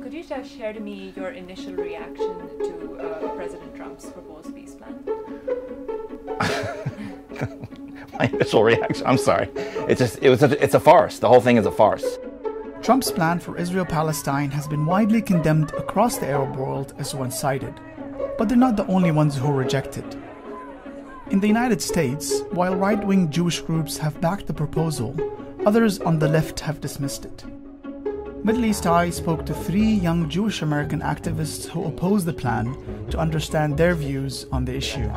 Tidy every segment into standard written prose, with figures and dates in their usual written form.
Could you just share to me your initial reaction to President Trump's proposed peace plan? My initial reaction, I'm sorry. It's a farce. The whole thing is a farce. Trump's plan for Israel-Palestine has been widely condemned across the Arab world as one-sided, but they're not the only ones who reject it. In the United States, while right-wing Jewish groups have backed the proposal, others on the left have dismissed it. Middle East Eye spoke to 3 young Jewish American activists who oppose the plan to understand their views on the issue.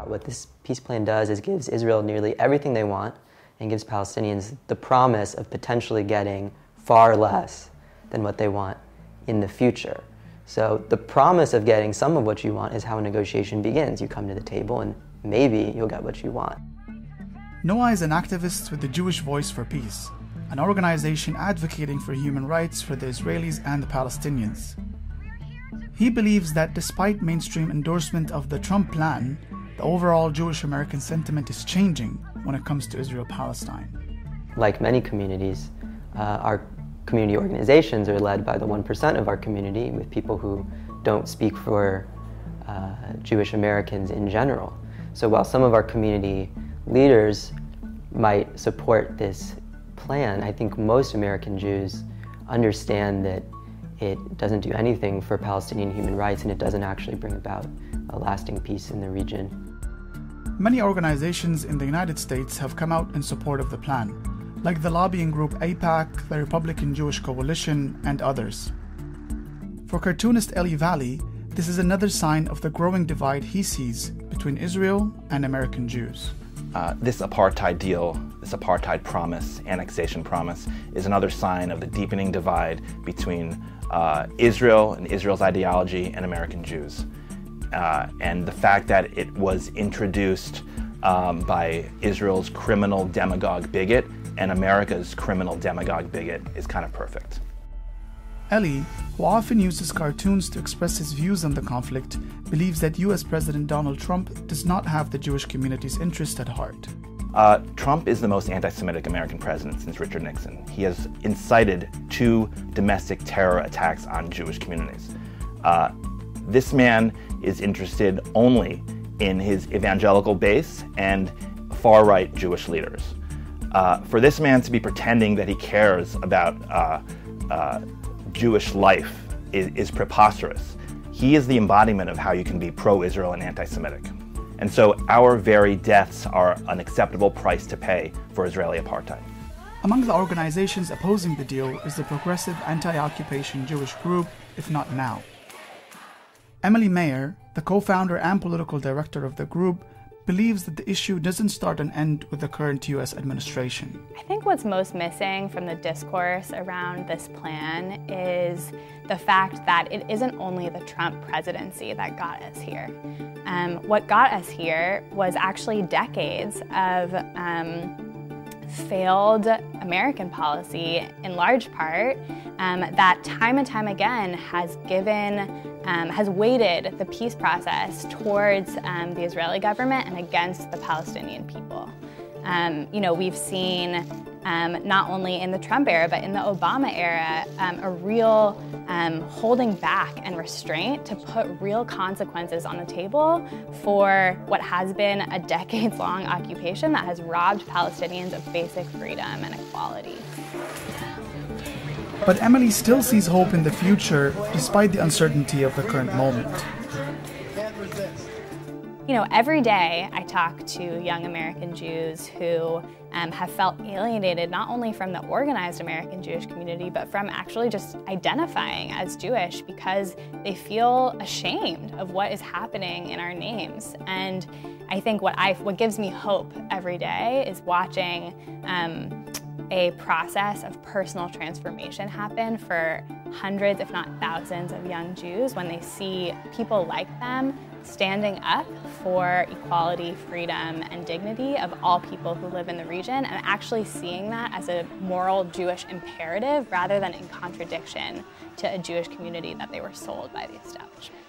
What this peace plan does is gives Israel nearly everything they want and gives Palestinians the promise of potentially getting far less than what they want in the future. So the promise of getting some of what you want is how a negotiation begins. You come to the table and maybe you'll get what you want. Noah is an activist with the Jewish Voice for Peace, an organization advocating for human rights for the Israelis and the Palestinians. He believes that despite mainstream endorsement of the Trump plan, the overall Jewish American sentiment is changing when it comes to Israel-Palestine. Like many communities, our community organizations are led by the 1% of our community, with people who don't speak for Jewish Americans in general. So while some of our community leaders might support this plan, I think most American Jews understand that it doesn't do anything for Palestinian human rights and it doesn't actually bring about a lasting peace in the region. Many organizations in the United States have come out in support of the plan, like the lobbying group AIPAC, the Republican Jewish Coalition, and others. For cartoonist Eli Valley, this is another sign of the growing divide he sees between Israel and American Jews. This apartheid deal, this apartheid promise, annexation promise, is another sign of the deepening divide between Israel and Israel's ideology and American Jews. And the fact that it was introduced by Israel's criminal demagogue bigot and America's criminal demagogue bigot is kind of perfect. Eli, who often uses cartoons to express his views on the conflict, believes that US President Donald Trump does not have the Jewish community's interest at heart. Trump is the most anti-Semitic American president since Richard Nixon. He has incited 2 domestic terror attacks on Jewish communities. This man is interested only in his evangelical base and far-right Jewish leaders. For this man to be pretending that he cares about Jewish life is preposterous. He is the embodiment of how you can be pro-Israel and anti-Semitic. And so our very deaths are an acceptable price to pay for Israeli apartheid. Among the organizations opposing the deal is the progressive anti-occupation Jewish group, If Not Now. Emily Mayer, the co-founder and political director of the group, believes that the issue doesn't start and end with the current US administration. I think what's most missing from the discourse around this plan is the fact that it isn't only the Trump presidency that got us here. What got us here was actually decades of failed American policy, in large part, that time and time again has weighted the peace process towards the Israeli government and against the Palestinian people. We've seen not only in the Trump era, but in the Obama era, a real holding back and restraint to put real consequences on the table for what has been a decades-long occupation that has robbed Palestinians of basic freedom and equality. But Emily still sees hope in the future, despite the uncertainty of the current moment. Every day I talk to young American Jews who have felt alienated not only from the organized American Jewish community, but from actually just identifying as Jewish because they feel ashamed of what is happening in our names. And I think what gives me hope every day is watching a process of personal transformation happen for hundreds, if not thousands, of young Jews when they see people like them standing up for equality, freedom, and dignity of all people who live in the region, and actually seeing that as a moral Jewish imperative rather than in contradiction to a Jewish community that they were sold by the establishment.